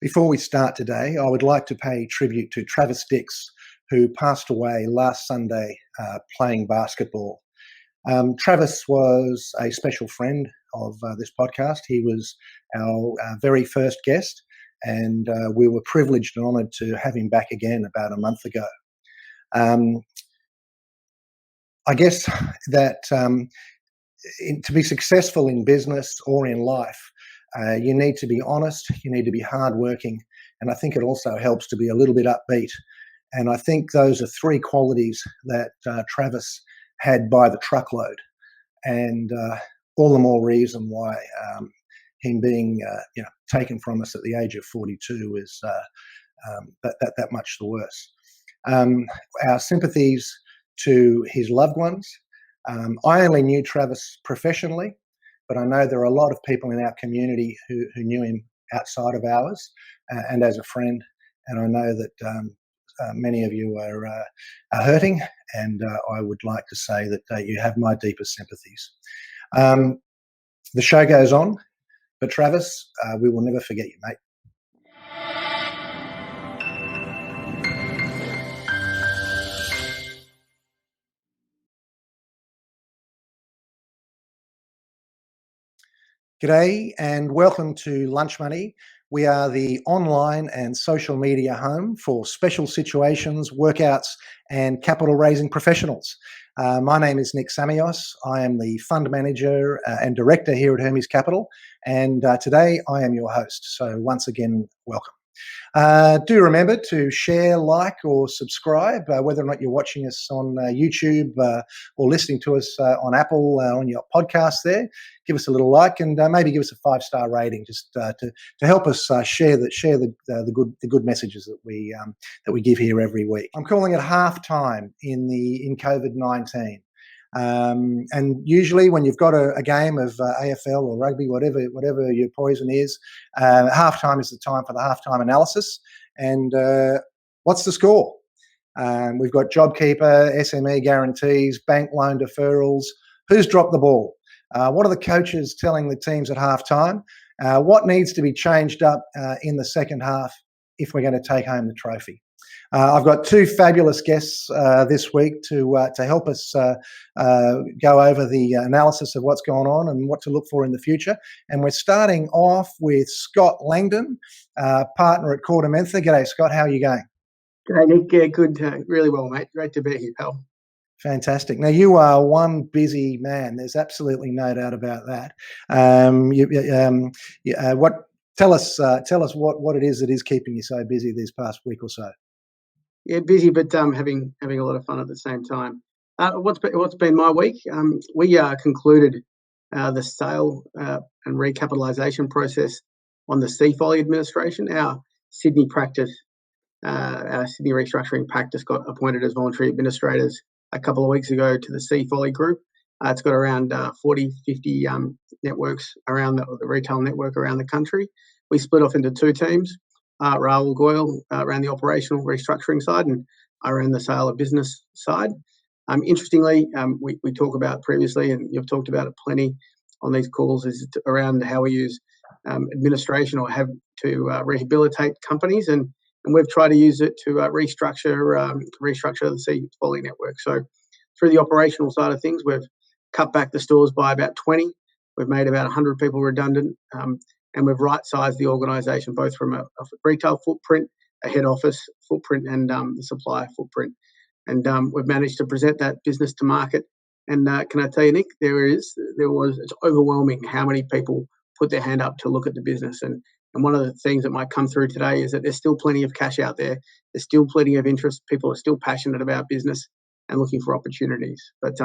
Before we start today, I would like to pay tribute to Travis Dix, who passed away last Sunday playing basketball. Travis was a special friend of this podcast. He was our very first guest, and we were privileged and honoured to have him back again about a month ago. I guess that to be successful in business or in life, you need to be honest, you need to be hardworking, and I think it also helps to be a little bit upbeat. And I think those are three qualities that Travis had by the truckload, and all the more reason why him being taken from us at the age of 42 is that much the worse. Our sympathies to his loved ones. I only knew Travis professionally, but I know there are a lot of people in our community who knew him outside of ours and as a friend, and I know that many of you are hurting, and I would like to say that you have my deepest sympathies. The show goes on, but Travis, we will never forget you, mate. G'day and welcome to Lunch Money. We are the online and social media home for special situations, workouts and capital raising professionals. My name is Nick Samios. I am the fund manager and director here at Hermes Capital, and today I am your host. So once again, welcome. Do remember to share, like or subscribe, whether or not you're watching us on YouTube or listening to us on Apple on your podcast there. Give us a little like and maybe give us a 5-star rating just to help us share the good messages that we give here every week. I'm calling it halftime in COVID-19. And usually when you've got a game of AFL or rugby, whatever your poison is, halftime is the time for the halftime analysis. And what's the score? We've got JobKeeper, SME Guarantees, bank loan deferrals. Who's dropped the ball? What are the coaches telling the teams at halftime? What needs to be changed up in the second half if we're going to take home the trophy? I've got two fabulous guests this week to help us go over the analysis of what's going on and what to look for in the future. And we're starting off with Scott Langdon, partner at KordaMentha. G'day, Scott. How are you going? G'day, Nick. Yeah, good. Really well, mate. Great to be here, pal. Fantastic. Now, you are one busy man. There's absolutely no doubt about that. Tell us what it is that is keeping you so busy this past week or so. Yeah, busy, but having a lot of fun at the same time. What's been my week? We concluded the sale and recapitalisation process on the C-Folly administration. Our Sydney practice, our Sydney restructuring practice, got appointed as voluntary administrators a couple of weeks ago to the C-Folly group. It's got around 40, 50 networks around the retail network around the country. We split off into two teams. Rahul Goyal ran the operational restructuring side, and I ran the sale of business side. Interestingly, we talk about previously, and you've talked about it plenty on these calls, is around how we use administration or have to rehabilitate companies, and we've tried to use it to restructure the C-Folly network. So through the operational side of things, we've cut back the stores by about 20. We've made about 100 people redundant, and we've right-sized the organisation both from a retail footprint, a head office footprint, and the supplier footprint. And we've managed to present that business to market. And can I tell you, Nick, it's overwhelming how many people put their hand up to look at the business. And one of the things that might come through today is that there's still plenty of cash out there. There's still plenty of interest. People are still passionate about business and looking for opportunities. But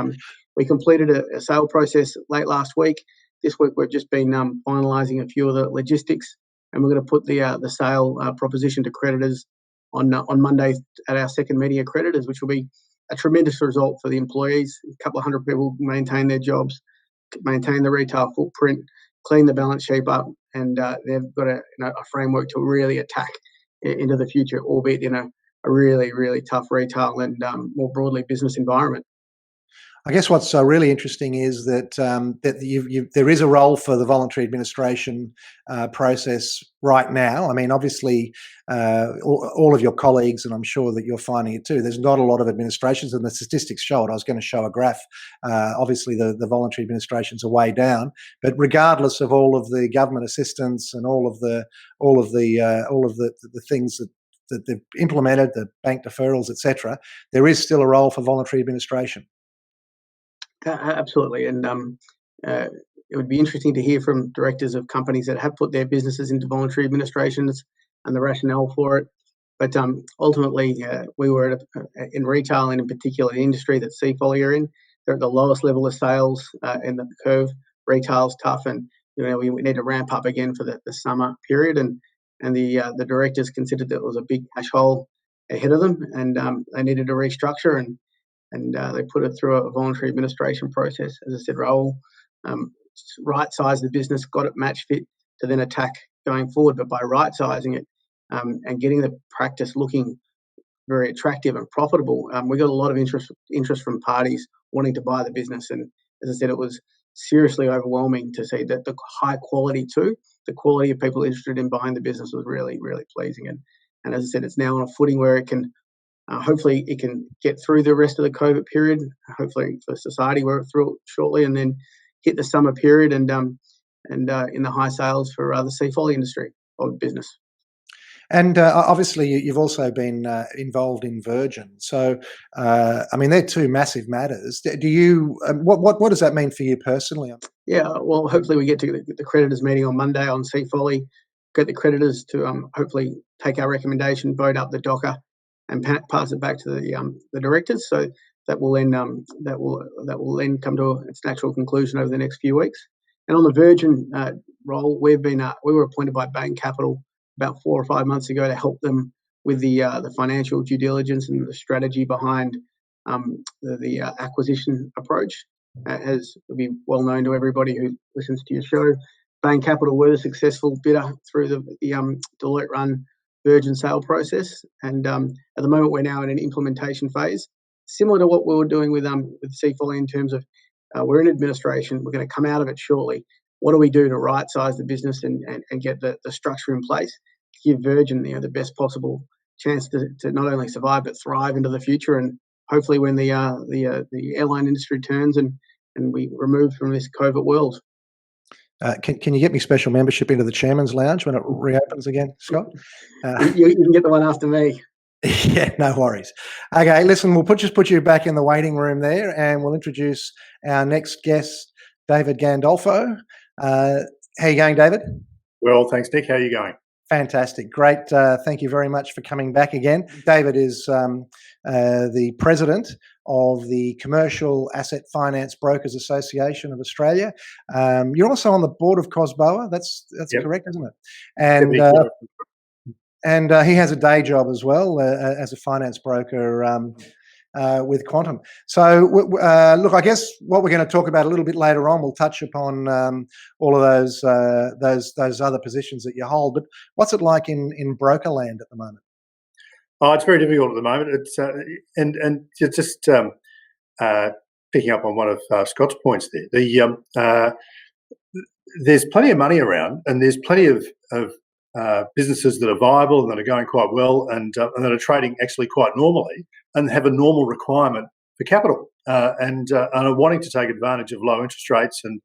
we completed a sale process late last week. This week we've just been finalising a few of the logistics, and we're going to put the sale proposition to creditors on Monday at our second meeting of creditors, which will be a tremendous result for the employees. A couple of hundred people maintain their jobs, maintain the retail footprint, clean the balance sheet up, and they've got a framework to really attack into the future, albeit in a really, really tough retail and more broadly business environment. I guess what's really interesting is that there is a role for the voluntary administration process right now. I mean, obviously, all of your colleagues, and I'm sure that you're finding it too, there's not a lot of administrations, and the statistics show it. I was going to show a graph. Obviously, the voluntary administrations are way down, but regardless of all of the government assistance and all of the things that they've implemented, the bank deferrals, etc., there is still a role for voluntary administration. Absolutely, and it would be interesting to hear from directors of companies that have put their businesses into voluntary administrations and the rationale for it. But ultimately, we were in retail, and in particular the industry that CFOLI are in, they're at the lowest level of sales in the curve. Retail's tough, and we need to ramp up again for the summer period. And the directors considered that it was a big cash hole ahead of them, and they needed to restructure, and they put it through a voluntary administration process. As I said, Raoul right-sized the business, got it match fit to then attack going forward. But by right-sizing it and getting the practice looking very attractive and profitable, we got a lot of interest from parties wanting to buy the business. And as I said, it was seriously overwhelming to see that the high quality too, the quality of people interested in buying the business was really, really pleasing. And as I said, it's now on a footing where it can hopefully it can get through the rest of the COVID period. Hopefully for society, we're through it shortly, and then hit the summer period and in the high sales for the CFOLI industry of business. And obviously, you've also been involved in Virgin. So, I mean, they're two massive matters. Do you? What does that mean for you personally? Yeah, well, hopefully we get to the creditors meeting on Monday on CFOLI. Get the creditors to hopefully take our recommendation, vote up the DOCA, and pass it back to the directors. So that will then come to its natural conclusion over the next few weeks. And on the Virgin role, we were appointed by Bain Capital about 4 or 5 months ago to help them with the financial due diligence and the strategy behind the acquisition approach. As will be well known to everybody who listens to your show, Bain Capital were the successful bidder through the Deloitte-run Virgin sale process, and at the moment we're now in an implementation phase, similar to what we were doing with CFOLI in terms of we're in administration. We're going to come out of it shortly. What do we do to right-size the business and get the structure in place to give Virgin the best possible chance to not only survive but thrive into the future, and hopefully when the airline industry turns and we remove from this COVID world. Can you get me special membership into the Chairman's Lounge when it reopens again, Scott? You can get the one after me. Yeah, no worries. Okay, listen, we'll just put you back in the waiting room there, and we'll introduce our next guest, David Gandolfo. How are you going, David? Well, thanks, Nick. How are you going? Fantastic. Great. Thank you very much for coming back again. David is the president of the Commercial Asset Finance Brokers Association of Australia. You're also on the board of COSBOA. That's yep. Correct, isn't it? And he has a day job as well as a finance broker with Quantum. So, look, I guess what we're going to talk about a little bit later on, we'll touch upon all of those other positions that you hold. But what's it like in broker land at the moment? Oh, it's very difficult at the moment. It's and just picking up on one of Scott's points there. There's plenty of money around, and there's plenty of businesses that are viable and that are going quite well, and that are trading actually quite normally, and have a normal requirement for capital, and are wanting to take advantage of low interest rates and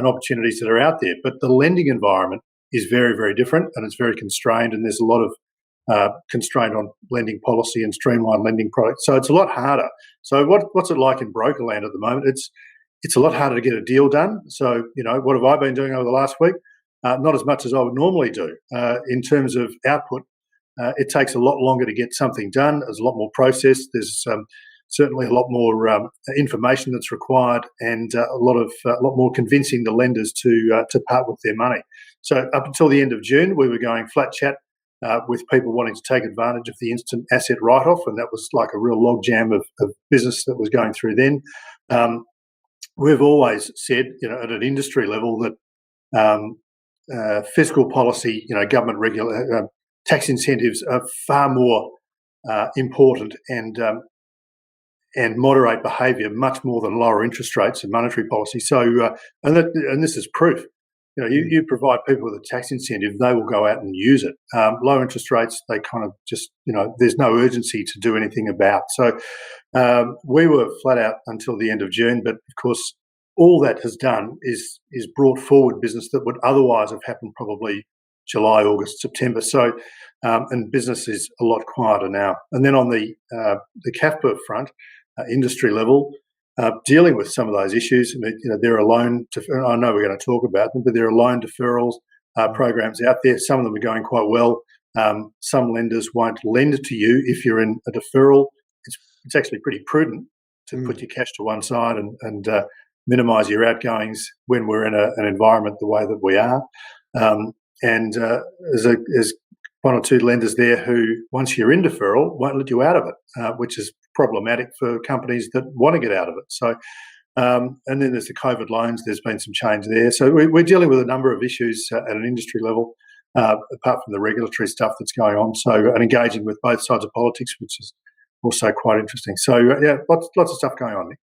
opportunities that are out there. But the lending environment is very, very different, and it's very constrained, and there's a lot of constraint on lending policy and streamlined lending products. So it's a lot harder. So what's it like in broker land at the moment? It's a lot harder to get a deal done. So, what have I been doing over the last week? Not as much as I would normally do. In terms of output, it takes a lot longer to get something done. There's a lot more process. There's certainly a lot more information that's required, and a lot more convincing the lenders to part with their money. So up until the end of June, we were going flat chat with people wanting to take advantage of the instant asset write-off, and that was like a real logjam of business that was going through then. We've always said, at an industry level that fiscal policy, government tax incentives are far more important and and moderate behaviour much more than lower interest rates and monetary policy. So, and this is proof. You provide people with a tax incentive, they will go out and use it. Low interest rates, they kind of just, there's no urgency to do anything about. So we were flat out until the end of June, but of course, all that has done is brought forward business that would otherwise have happened probably July, August, September. So, and business is a lot quieter now. And then on the CAFBA front, industry level, dealing with some of those issues. There are loan, I know we're going to talk about them, but there are loan deferrals programs out there. Some of them are going quite well. Some lenders won't lend to you if you're in a deferral. It's actually pretty prudent to put your cash to one side and minimise your outgoings when we're in an environment the way that we are. There's one or two lenders there who, once you're in deferral, won't let you out of it, which is problematic for companies that want to get out of it. So, and then there's the COVID loans. There's been some change there. So we're dealing with a number of issues at an industry level, apart from the regulatory stuff that's going on. So, and engaging with both sides of politics, which is also quite interesting. So, yeah, lots of stuff going on, Nick.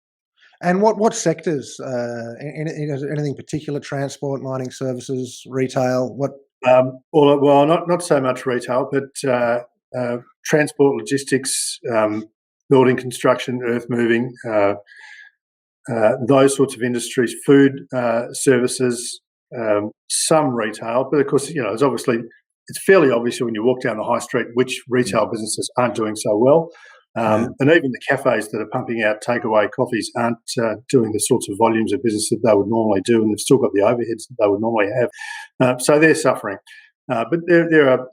And what sectors? Anything particular? Transport, mining services, retail? What? Well, not so much retail, but transport, logistics, building construction, earth moving, those sorts of industries, food services, some retail. But of course, it's fairly obvious when you walk down the high street which retail businesses aren't doing so well. And even the cafes that are pumping out takeaway coffees aren't doing the sorts of volumes of business that they would normally do, and they've still got the overheads that they would normally have. So they're suffering. But there are,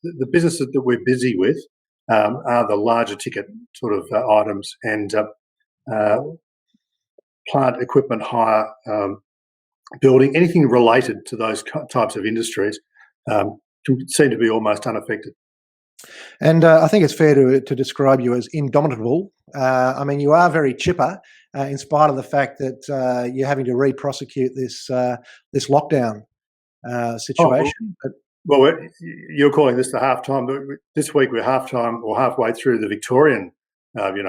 the businesses that we're busy with are the larger ticket sort of items, and plant equipment hire, building, anything related to those types of industries seem to be almost unaffected. And I think it's fair to describe you as indomitable. You are very chipper, in spite of the fact that you're having to re-prosecute this lockdown situation. Well, you're calling this the halftime. This week we're halftime or halfway through the Victorian,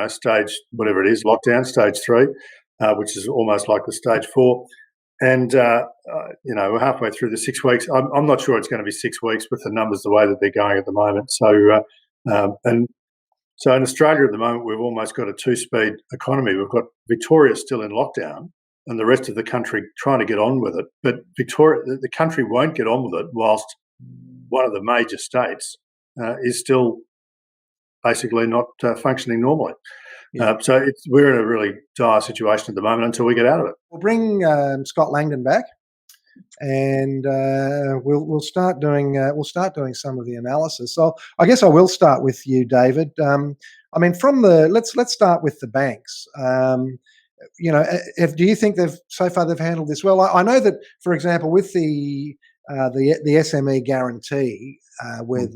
stage, whatever it is, lockdown, stage 3, which is almost like the stage 4. And, we're halfway through the 6 weeks. I'm not sure it's going to be 6 weeks with the numbers the way that they're going at the moment. So, so in Australia at the moment, we've almost got a 2-speed economy. We've got Victoria still in lockdown and the rest of the country trying to get on with it. But Victoria, the country won't get on with it whilst one of the major states is still basically not functioning normally. Yeah. So we're in a really dire situation at the moment until we get out of it. We'll bring Scott Langdon back, and we'll start doing some of the analysis. So I guess I will start with you, David. Let's start with the banks. Do you think they've handled this well? I know that, for example, with the SME Guarantee, where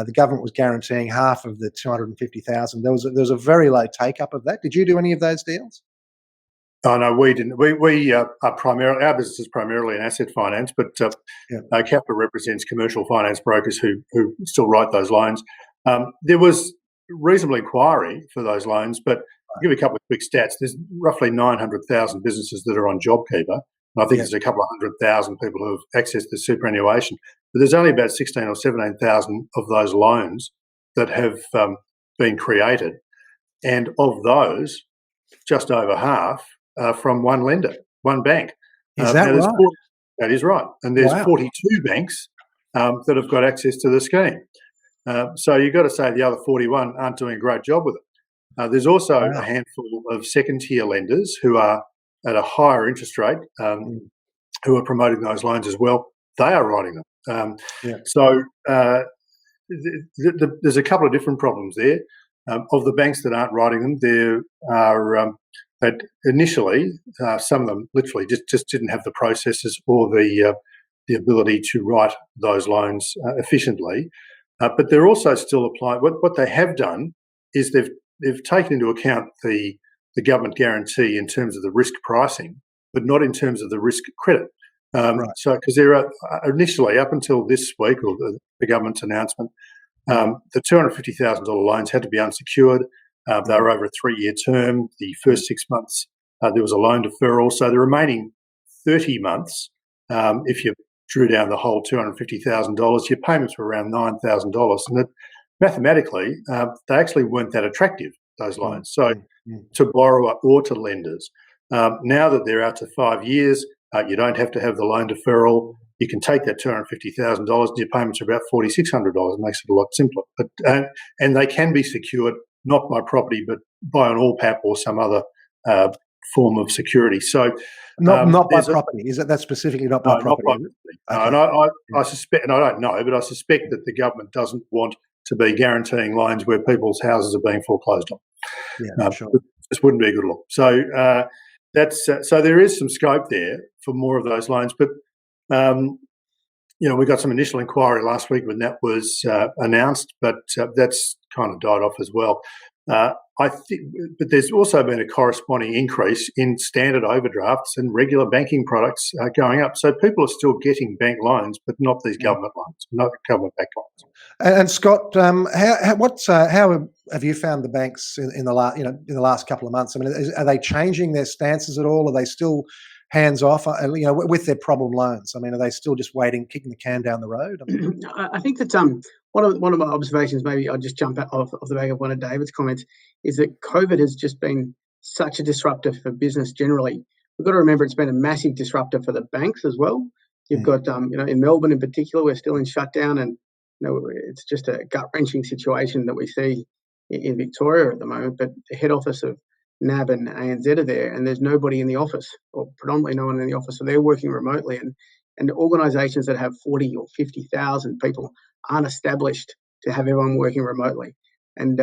the government was guaranteeing half of the 250,000. There was a very low take up of that. Did you do any of those deals? Oh no, we didn't. We are primarily, our business is primarily in asset finance, but CAFBA represents commercial finance brokers who still write those loans. There was reasonable inquiry for those loans, but I'll give you a couple of quick stats. There's roughly 900,000 businesses that are on JobKeeper. I think there's a couple of 100,000 people who have accessed the superannuation, but there's only about 16 or 17,000 of those loans that have been created, and of those, just over half are from one lender, one bank. Is that right? That is right, and there's 42 banks that have got access to the scheme. So you've got to say the other 41 aren't doing a great job with it. There's also a handful of second-tier lenders who are at a higher interest rate, who are promoting those loans as well. They are writing them. So there's a couple of different problems there. Of the banks that aren't writing them, there are that initially some of them literally just didn't have the processes or the ability to write those loans efficiently. But they're also still applying. What they have done is they've taken into account the government guarantee in terms of the risk pricing, but not in terms of the risk credit. So, because there are initially, up until this week or the government's announcement, the $250,000 loans had to be unsecured. They were over a 3-year term. The first 6 months, there was a loan deferral. So the remaining 30 months, if you drew down the whole $250,000, your payments were around $9,000. And that, mathematically, they actually weren't that attractive, those loans. So to borrower or to lenders. Now that they're out to 5 years, you don't have to have the loan deferral. You can take that $250,000 and your payments are about $4,600. It makes it a lot simpler. But and they can be secured not by property, but by an all-PAP or some other form of security. So not by property. Is that specifically not by property? Not by property. No, and I suspect, and I don't know, but I suspect that the government doesn't want to be guaranteeing loans where people's houses are being foreclosed on. Yeah, sure. This wouldn't be a good look. So that's so there is some scope there for more of those loans, but we got some initial inquiry last week when that was announced, but that's kind of died off as well. I think, but there's also been a corresponding increase in standard overdrafts and regular banking products going up. So people are still getting bank loans, but not these government loans, not government-backed loans. And Scott, how have you found the banks in the last couple of months? I mean, are they changing their stances at all? Are they still hands off? With their problem loans. I mean, are they still just kicking the can down the road? I think that one of my observations, maybe I'll just jump off the back of one of David's comments, is that COVID has just been such a disruptor for business generally. We've got to remember it's been a massive disruptor for the banks as well. You've got, in Melbourne in particular, we're still in shutdown, and it's just a gut-wrenching situation that we see in Victoria at the moment. But the head office of NAB and ANZ are there, and there's nobody in the office, or predominantly no one in the office, so they're working remotely. And organisations that have 40 or 50,000 people aren't established to have everyone working remotely. And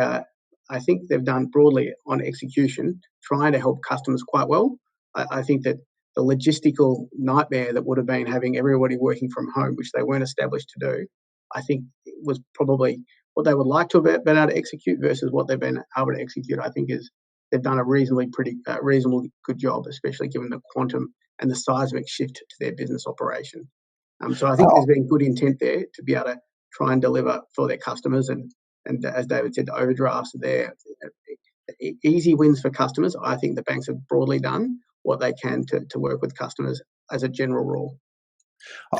I think they've done broadly on execution, trying to help customers quite well. I think that the logistical nightmare that would have been having everybody working from home, which they weren't established to do, I think was probably what they would like to have been able to execute versus what they've been able to execute. I think is they've done a reasonably good job, especially given the quantum and the seismic shift to their business operation. So I think there's been good intent there to be able to try and deliver for their customers. And as David said, the overdrafts are there. Easy wins for customers. I think the banks have broadly done what they can to work with customers as a general rule.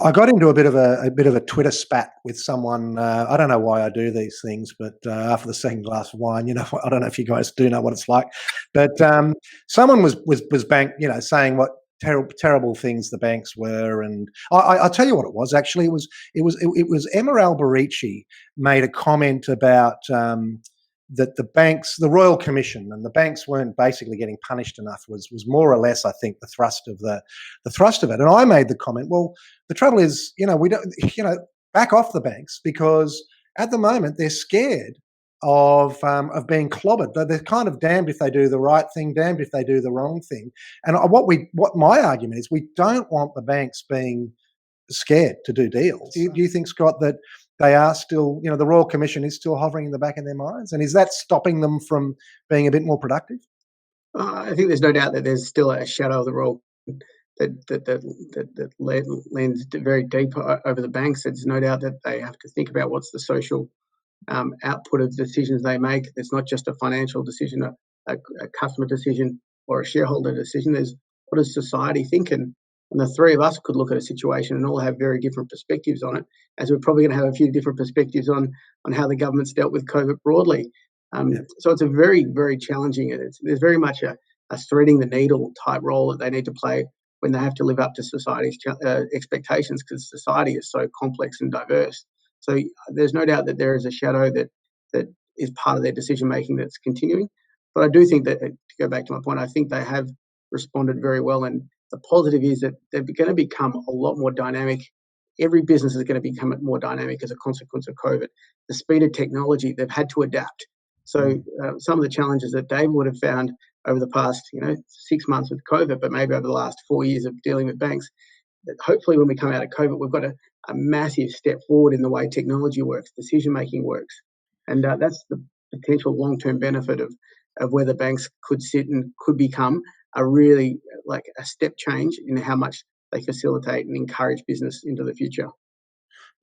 I got into a bit of a Twitter spat with someone. I don't know why I do these things, but after the second glass of wine, I don't know if you guys do know what it's like. But someone was bank, saying what terrible things the banks were, and I'll tell you what it was. Actually, it was Emma Alberici made a comment about that the banks, the Royal Commission, and the banks weren't basically getting punished enough was more or less, I think, the thrust of it. And I made the comment, well, the trouble is, we don't, back off the banks, because at the moment they're scared of being clobbered. They're kind of damned if they do the right thing, damned if they do the wrong thing. And what my argument is, we don't want the banks being scared to do deals. Do you think, Scott, that they are still, the Royal Commission is still hovering in the back of their minds? And is that stopping them from being a bit more productive? I think there's no doubt that there's still a shadow of the Royal that lends very deep over the banks. There's no doubt that they have to think about what's the social output of decisions they make. It's not just a financial decision, a customer decision, or a shareholder decision. There's what does society think? And the three of us could look at a situation and all have very different perspectives on it, as we're probably going to have a few different perspectives on how the government's dealt with COVID broadly. So it's a very, very challenging, there's very much a threading the needle type role that they need to play when they have to live up to society's expectations, because society is so complex and diverse. So there's no doubt that there is a shadow that is part of their decision making that's continuing. But I do think that, to go back to my point, I think they have responded very well. And the positive is that they're going to become a lot more dynamic. Every business is going to become more dynamic as a consequence of COVID. The speed of technology, they've had to adapt. So some of the challenges that David would have found over the past 6 months with COVID, but maybe over the last 4 years of dealing with banks, that hopefully when we come out of COVID, we've got a massive step forward in the way technology works, decision-making works. And that's the potential long-term benefit of where the banks could sit and could become a really a step change in how much they facilitate and encourage business into the future.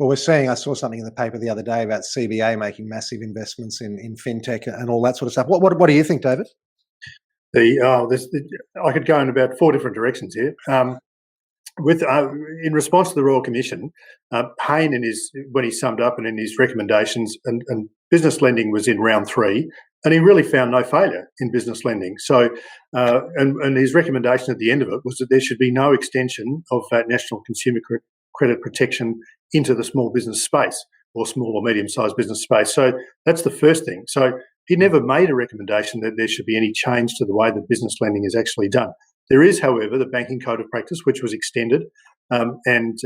Well, I saw something in the paper the other day about CBA making massive investments in fintech and all that sort of stuff. What do you think, David? I could go in about 4 different directions here. In response to the Royal Commission, Payne when he summed up and in his recommendations, and business lending was in round 3, and he really found no failure in business lending. So, and his recommendation at the end of it was that there should be no extension of that national consumer credit protection into the small business space or small or medium-sized business space. So that's the first thing. So he never made a recommendation that there should be any change to the way that business lending is actually done. There is, however, the Banking Code of Practice, which was extended and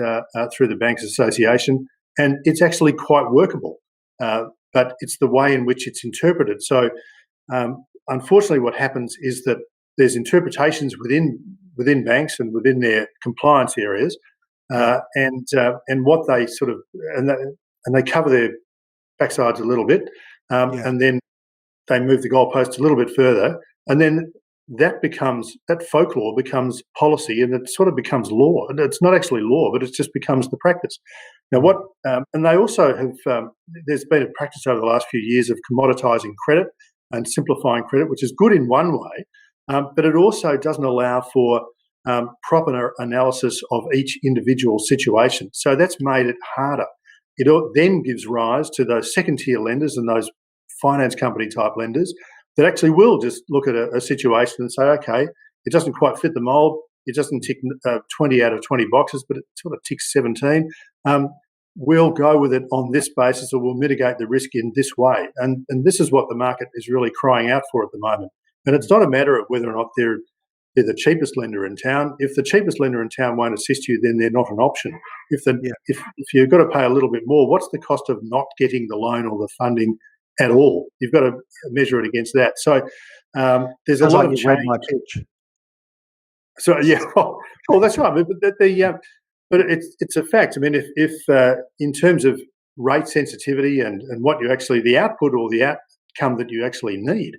through the Banks Association, and it's actually quite workable. But it's the way in which it's interpreted. So, unfortunately, what happens is that there's interpretations within banks and within their compliance areas, and what they sort of and they cover their backsides a little bit, and then they move the goalposts a little bit further, and then that folklore becomes policy, and it sort of becomes law. And it's not actually law, but it just becomes the practice. Now, and they also have. There's been a practice over the last few years of commoditising credit and simplifying credit, which is good in one way, but it also doesn't allow for proper analysis of each individual situation. So that's made it harder. It then gives rise to those second-tier lenders and those finance company type lenders that actually will just look at a situation and say, okay, it doesn't quite fit the mould. It doesn't tick 20 out of 20 boxes, but it sort of ticks 17. We'll go with it on this basis, or we'll mitigate the risk in this way. And this is what the market is really crying out for at the moment. And it's not a matter of whether or not they're the cheapest lender in town. If the cheapest lender in town won't assist you, then they're not an option. If you've got to pay a little bit more, what's the cost of not getting the loan or the funding at all? You've got to measure it against that. So there's a lot of change. My pitch. So well, that's right. But it's a fact. I mean, if in terms of rate sensitivity and what you actually the output or the outcome that you actually need,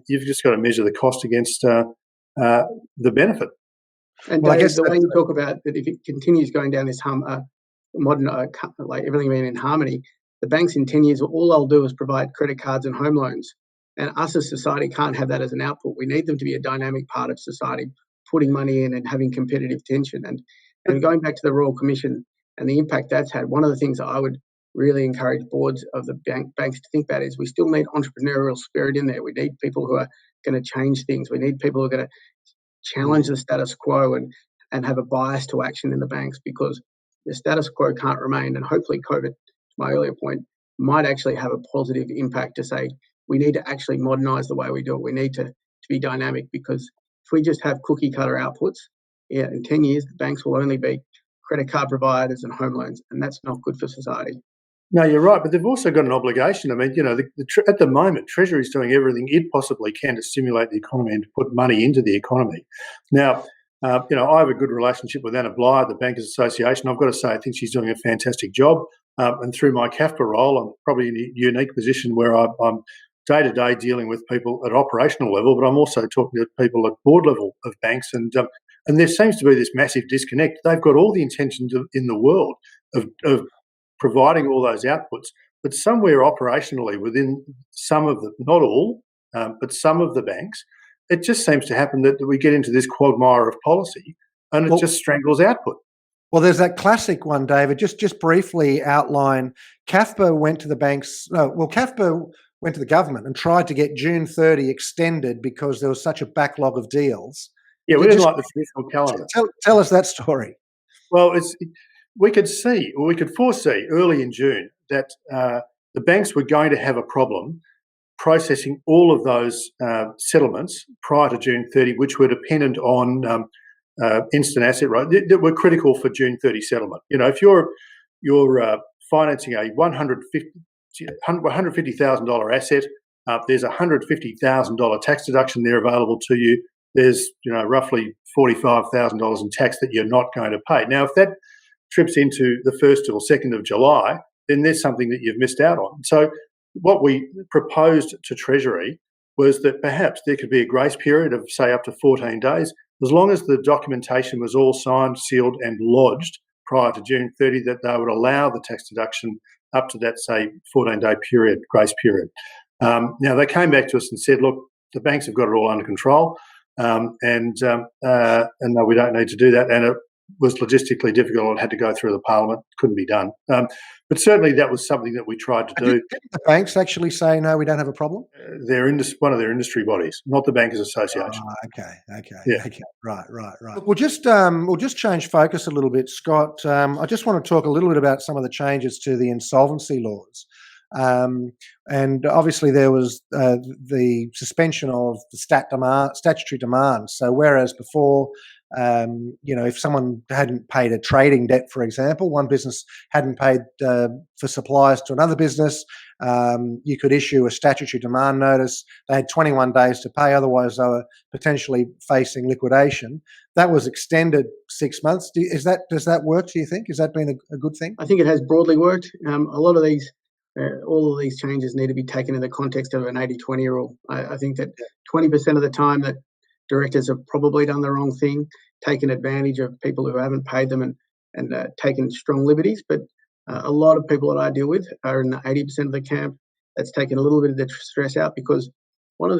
you've just got to measure the cost against the benefit. And well, Dave, I guess the way you talk about that, if it continues going down this modern, like everything being in harmony, the banks in 10 years, all they'll do is provide credit cards and home loans. And us as society can't have that as an output. We need them to be a dynamic part of society, putting money in and having competitive tension. And going back to the Royal Commission and the impact that's had, one of the things that I would really encourage boards of the banks to think about is we still need entrepreneurial spirit in there. We need people who are going to change things. We need people who are going to challenge the status quo and have a bias to action in the banks, because the status quo can't remain. And hopefully COVID, to my earlier point, might actually have a positive impact to say we need to actually modernise the way we do it. We need to be dynamic, because if we just have cookie cutter outputs, in 10 years, the banks will only be credit card providers and home loans, and that's not good for society. No, you're right, but they've also got an obligation. I mean, at the moment, Treasury is doing everything it possibly can to stimulate the economy and to put money into the economy. Now, I have a good relationship with Anna Bligh, the Bankers Association. I've got to say, I think she's doing a fantastic job. And through my CAFBA role, I'm probably in a unique position where I'm day-to-day dealing with people at operational level, but I'm also talking to people at board level of banks. And there seems to be this massive disconnect. They've got all the intentions in the world of providing all those outputs, but somewhere operationally within some of the, not all, but some of the banks, it just seems to happen that we get into this quagmire of policy and it just strangles output. Well, there's that classic one, David. Just briefly outline. CAFBA went to the banks. CAFBA went to the government and tried to get June 30 extended because there was such a backlog of deals. Yeah, we didn't like the traditional calendar. Tell us that story. Well, we could foresee early in June that the banks were going to have a problem processing all of those settlements prior to June 30, which were dependent on instant asset right that were critical for June 30 settlement. If you're financing a $150,000 asset, there's a $150,000 tax deduction there available to you. There's roughly $45,000 in tax that you're not going to pay. Now, if that trips into the 1st or 2nd of July, then there's something that you've missed out on. So what we proposed to Treasury was that perhaps there could be a grace period of, say, up to 14 days, as long as the documentation was all signed, sealed and lodged prior to June 30 that they would allow the tax deduction up to that, say, 14-day period, grace period. Now, they came back to us and said, look, the banks have got it all under control, and no, we don't need to do that. And it was logistically difficult. It had to go through the Parliament. Couldn't be done. But certainly that was something that we tried to do. Did the banks actually say, no, we don't have a problem? They're one of their industry bodies, not the Bankers Association. Okay. Yeah. Okay. Right. Look, we'll just change focus a little bit, Scott. I just want to talk a little bit about some of the changes to the insolvency laws. And obviously there was the suspension of the statutory demand. So whereas before, if someone hadn't paid a trading debt, for example, one business hadn't paid for supplies to another business, you could issue a statutory demand notice. They had 21 days to pay, otherwise they were potentially facing liquidation. That was extended 6 months. Does that work, do you think? Has that been a good thing? I think it has broadly worked. A lot of these, all of these changes need to be taken in the context of an 80-20 rule. I think that 20% of the time that directors have probably done the wrong thing, taken advantage of people who haven't paid them and taken strong liberties. But a lot of people that I deal with are in the 80% of the camp that's taken a little bit of the stress out, because what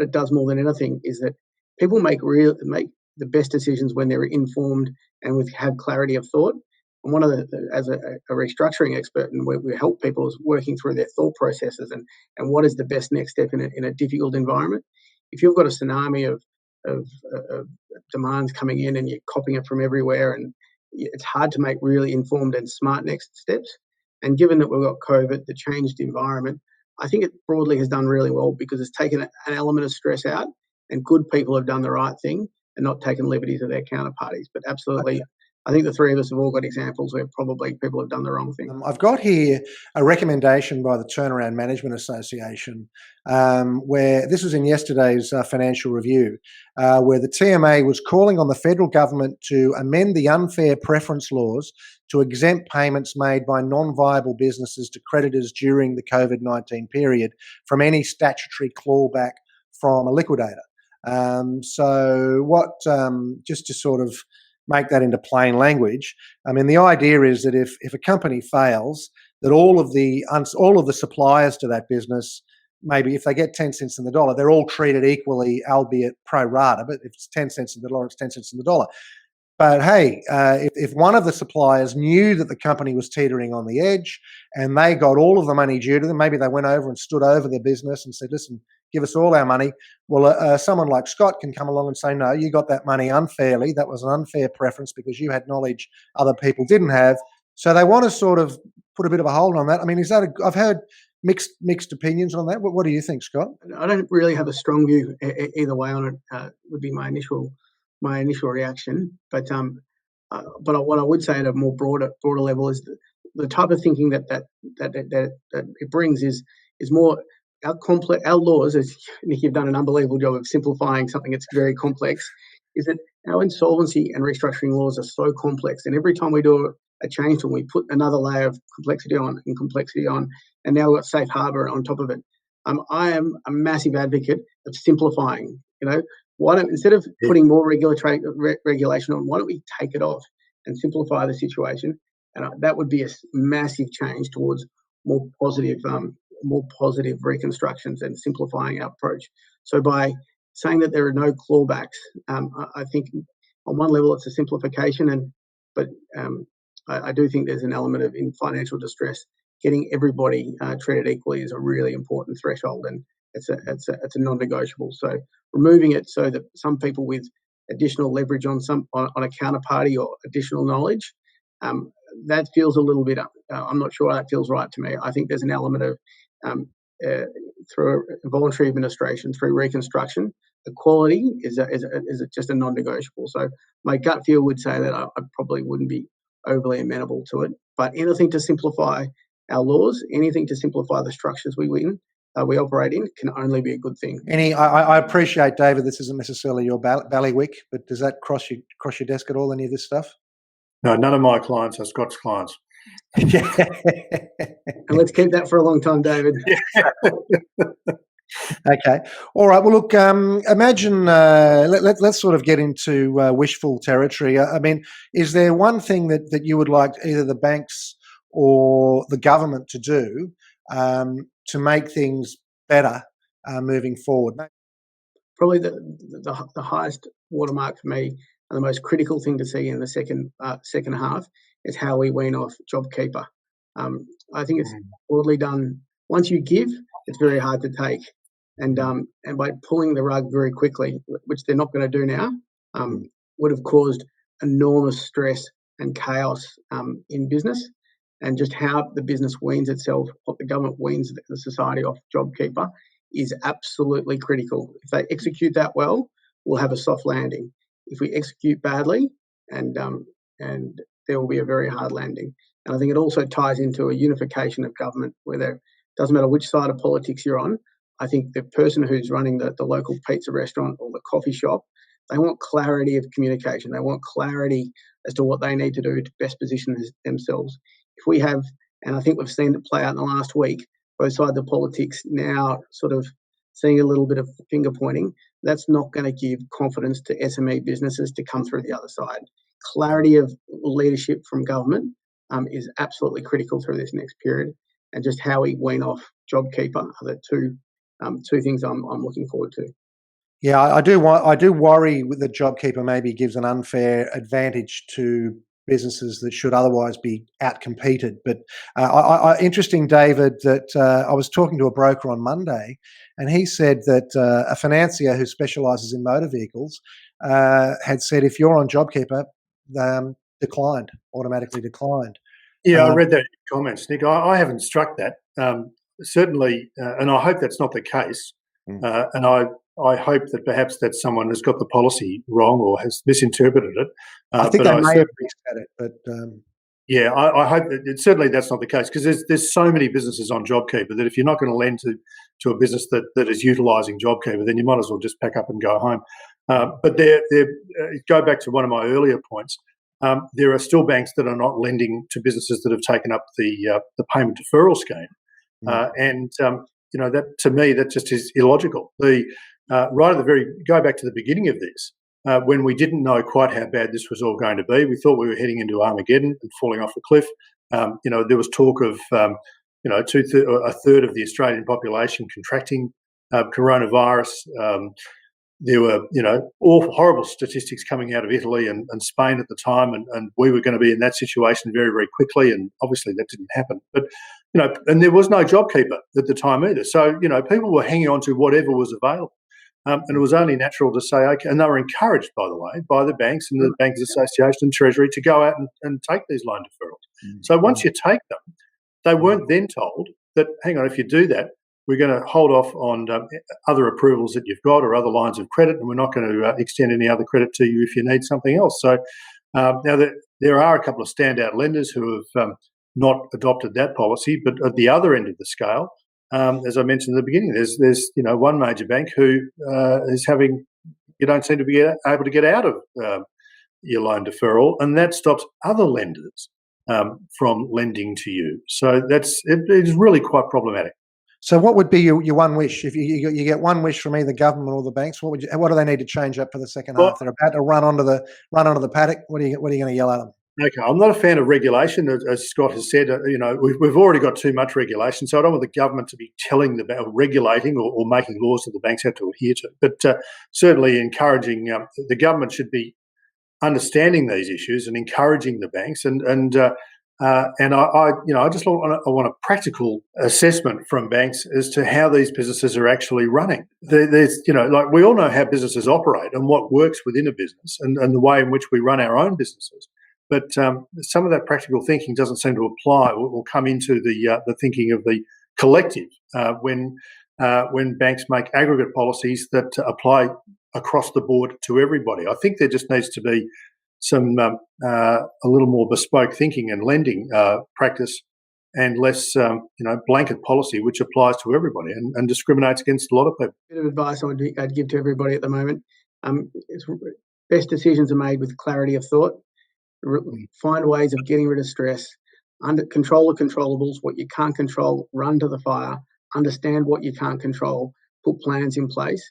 it does more than anything is that people make the best decisions when they're informed and have clarity of thought. And one of as a restructuring expert, and we help people is working through their thought processes and what is the best next step in a difficult environment. If you've got a tsunami of demands coming in and you're copying it from everywhere, and it's hard to make really informed and smart next steps. And given that we've got COVID, the changed environment, I think it broadly has done really well, because it's taken an element of stress out, and good people have done the right thing and not taken liberties of their counterparties. But absolutely, okay. I think the three of us have all got examples where probably people have done the wrong thing. I've got here a recommendation by the Turnaround Management Association, where this was in yesterday's financial review, where the TMA was calling on the federal government to amend the unfair preference laws to exempt payments made by non-viable businesses to creditors during the COVID-19 period from any statutory clawback from a liquidator. Just to sort of make that into plain language, I mean, the idea is that if a company fails, that all of the suppliers to that business, maybe if they get 10 cents in the dollar, they're all treated equally, albeit pro rata. But if it's 10 cents in the dollar, it's 10 cents in the dollar. But hey, if one of the suppliers knew that the company was teetering on the edge and they got all of the money due to them, maybe they went over and stood over the business and said, listen, give us all our money. Well, someone like Scott can come along and say, no, you got that money unfairly. That was an unfair preference because you had knowledge other people didn't have. So they want to sort of put a bit of a hold on that. I mean, I've heard mixed opinions on that. What do you think, Scott? I don't really have a strong view either way on it. Would be my initial reaction. But what I would say at a more broader level is the type of thinking that it brings is more our laws, as Nick, you've done an unbelievable job of simplifying something that's very complex, is that our insolvency and restructuring laws are so complex, and every time we do a change to them, we put another layer of complexity on, and now we've got safe harbour on top of it. I am a massive advocate of simplifying. Why don't, instead of putting more regulation on, why don't we take it off and simplify the situation? And that would be a massive change towards more positive reconstructions and simplifying our approach. So by saying that there are no clawbacks, I think on one level it's a simplification, but I do think there's an element of, in financial distress, getting everybody treated equally is a really important threshold, and it's a non-negotiable. So removing it so that some people with additional leverage on a counterparty or additional knowledge, that feels a little bit. I'm not sure that feels right to me. I think there's an element of through voluntary administration, through reconstruction, the quality is just a non-negotiable. So my gut feel would say that I probably wouldn't be overly amenable to it. But anything to simplify our laws, anything to simplify the structures we operate in, can only be a good thing. I appreciate, David, this isn't necessarily your bailiwick, but does that cross your desk at all, any of this stuff? No, none of my clients are Scott's clients. And let's keep that for a long time, David. Yeah. Okay. All right. Well, look, imagine, let's sort of get into wishful territory. I mean, is there one thing that you would like either the banks or the government to do to make things better moving forward? Probably the highest watermark for me and the most critical thing to see in the second half is how we wean off JobKeeper. I think it's broadly done. Once you give, it's very hard to take. And by pulling the rug very quickly, which they're not going to do now, would have caused enormous stress and chaos in business, and just how the business weans itself, what the government weans the society off JobKeeper is absolutely critical. If they execute that well, we'll have a soft landing. If we execute badly, and there will be a very hard landing. And I think it also ties into a unification of government, where there doesn't matter which side of politics you're on. I think the person who's running the local pizza restaurant or the coffee shop, they want clarity of communication. They want clarity as to what they need to do to best position themselves. If we have, and I think we've seen it play out in the last week, both sides of politics now sort of seeing a little bit of finger pointing, that's not going to give confidence to SME businesses to come through the other side. Clarity of leadership from government is absolutely critical through this next period, and just how we wean off JobKeeper are the two things I'm looking forward to. Yeah, I do worry that JobKeeper maybe gives an unfair advantage to businesses that should otherwise be outcompeted. But interesting, David, that I was talking to a broker on Monday, and he said that a financier who specialises in motor vehicles had said if you're on JobKeeper, automatically declined. Yeah, I read that in your comments, Nick. I haven't struck that. Certainly, and I hope that's not the case. And I hope that perhaps that someone has got the policy wrong or has misinterpreted it. I think they may have reset it, but yeah, I hope that certainly that's not the case, because there's so many businesses on JobKeeper that if you're not going to lend to a business that is utilising JobKeeper, then you might as well just pack up and go home. But go back to one of my earlier points. There are still banks that are not lending to businesses that have taken up the payment deferral scheme, and that, to me, that just is illogical. Go back to the beginning of this, when we didn't know quite how bad this was all going to be. We thought we were heading into Armageddon and falling off a cliff. There was talk of a third of the Australian population contracting coronavirus. There were, awful, horrible statistics coming out of Italy and Spain at the time, and we were going to be in that situation very, very quickly, and obviously that didn't happen. But, and there was no JobKeeper at the time either. So, people were hanging on to whatever was available. And it was only natural to say, okay, and they were encouraged, by the way, by the banks and the Bankers Association and Treasury to go out and take these loan deferrals. So once you take them, they weren't then told that, hang on, if you do that, we're going to hold off on other approvals that you've got or other lines of credit, and we're not going to extend any other credit to you if you need something else. So now there are a couple of standout lenders who have not adopted that policy, but at the other end of the scale, as I mentioned at the beginning, there's one major bank who is having, you don't seem to be able to get out of your loan deferral, and that stops other lenders from lending to you. So it is really quite problematic. So what would be your one wish? If you get one wish from either government or the banks, what do they need to change up for the second half? They're about to run onto the paddock. What are you going to yell at them? Okay, I'm not a fan of regulation, as Scott has said. We've already got too much regulation, so I don't want the government to be regulating or making laws that the banks have to adhere to. But certainly encouraging the government should be understanding these issues and encouraging the banks. And I just want a practical assessment from banks as to how these businesses are actually running. There's we all know how businesses operate and what works within a business and the way in which we run our own businesses. But some of that practical thinking doesn't seem to apply or come into the thinking of the collective when banks make aggregate policies that apply across the board to everybody. I think there just needs to be some a little more bespoke thinking and lending practice, and less blanket policy which applies to everybody and discriminates against a lot of people. Bit of advice I'd give to everybody at the moment: best decisions are made with clarity of thought. Find ways of getting rid of stress. Control the controllables. What you can't control, run to the fire. Understand what you can't control. put plans in place,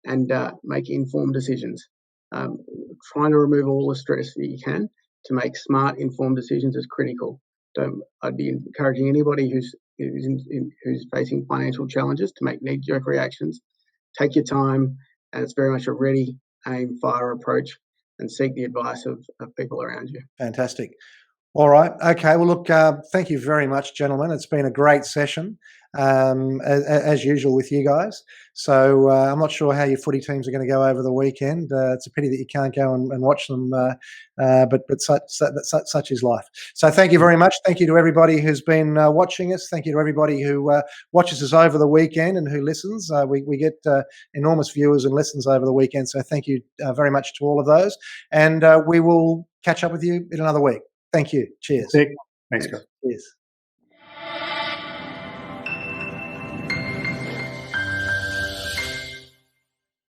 and make informed decisions. Trying to remove all the stress that you can to make smart, informed decisions is critical. I'd be encouraging anybody who's facing financial challenges to make knee-jerk reactions. Take your time, and it's very much a ready, aim, fire approach, and seek the advice of people around you. Fantastic. All right. Okay. Well, look, thank you very much, gentlemen. It's been a great session, as usual with you guys. So I'm not sure how your footy teams are going to go over the weekend. It's a pity that you can't go and watch them, but such is life. So thank you very much. Thank you to everybody who's been watching us. Thank you to everybody who watches us over the weekend and who listens. We get enormous viewers and listens over the weekend. So thank you very much to all of those. And we will catch up with you in another week. Thank you. Cheers. Thanks, guys. Cheers.